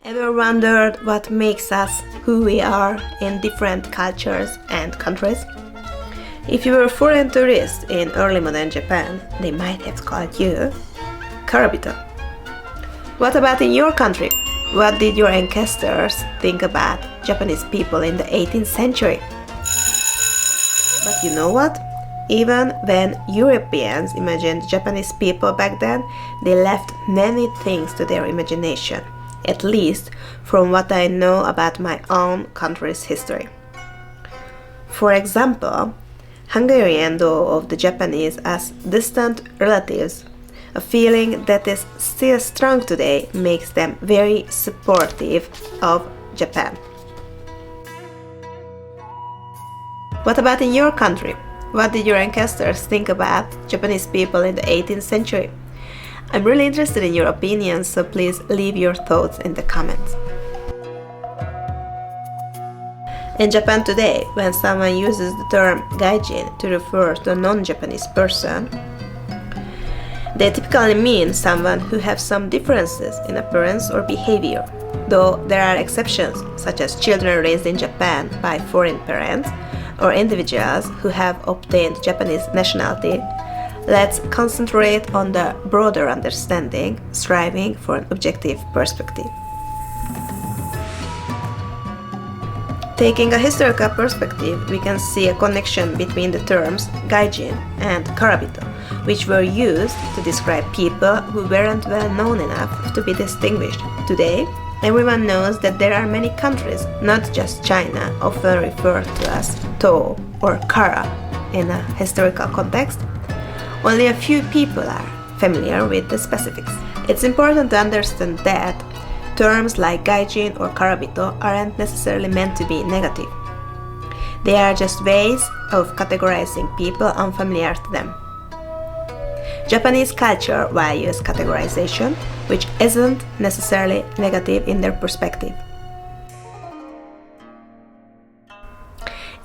Ever wondered what makes us who we are in different cultures and countries? If you were a foreign tourist in early modern Japan, they might have called you karabito. What about in your country? What did your ancestors think about Japanese people in the 18th century? But you know what? Even when Europeans imagined Japanese people back then, they left many things to their imagination, at least from what I know about my own country's history. For example, Hungarian thought of the Japanese as distant relatives. A feeling that is still strong today makes them very supportive of Japan. What about in your country? What did your ancestors think about Japanese people in the 18th century? I'm really interested in your opinions, so please leave your thoughts in the comments. In Japan today, when someone uses the term Gaijin to refer to a non-Japanese person, they typically mean someone who has some differences in appearance or behavior, though there are exceptions, such as children raised in Japan by foreign parents or individuals who have obtained Japanese nationality. Let's concentrate on the broader understanding, striving for an objective perspective. Taking a historical perspective, we can see a connection between the terms Gaijin and karabito, which were used to describe people who weren't well known enough to be distinguished. Today, everyone knows that there are many countries, not just China, often referred to as To or Kara in a historical context. Only a few people are familiar with the specifics. It's important to understand that terms like Gaijin or karabito aren't necessarily meant to be negative. They are just ways of categorizing people unfamiliar to them. Japanese culture values categorization, which isn't necessarily negative in their perspective.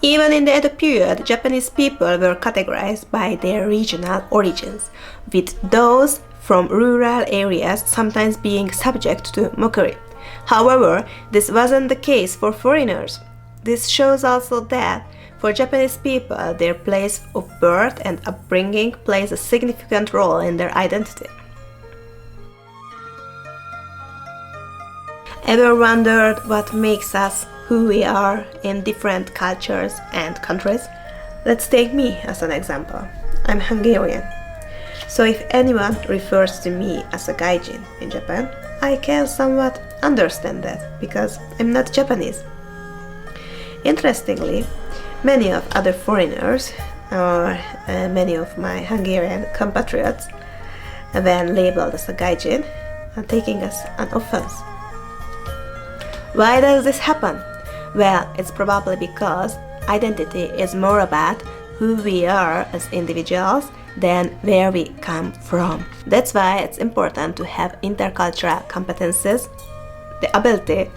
Even in the Edo period, Japanese people were categorized by their regional origins, with those from rural areas sometimes being subject to mockery. However, this wasn't the case for foreigners. This shows also that for Japanese people, their place of birth and upbringing plays a significant role in their identity. Ever wondered what makes us who we are in different cultures and countries? Let's take me as an example. I'm Hungarian. So if anyone refers to me as a Gaijin in Japan, I can somewhat understand that because I'm not Japanese. Interestingly, many of other foreigners or many of my Hungarian compatriots, when labeled as a Gaijin, are taking us an offense. Why does this happen? Well, it's probably because identity is more about who we are as individuals than where we come from. That's why it's important to have intercultural competences, the ability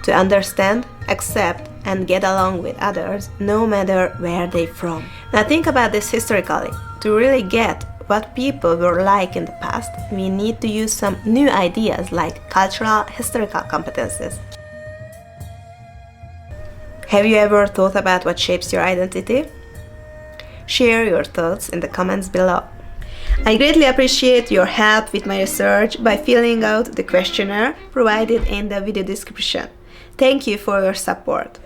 to understand, accept, and get along with others no matter where they're from. Now think about this historically. To really get what people were like in the past, we need to use some new ideas like cultural historical competences. Have you ever thought about what shapes your identity? Share your thoughts in the comments below. I greatly appreciate your help with my research by filling out the questionnaire provided in the video description. Thank you for your support.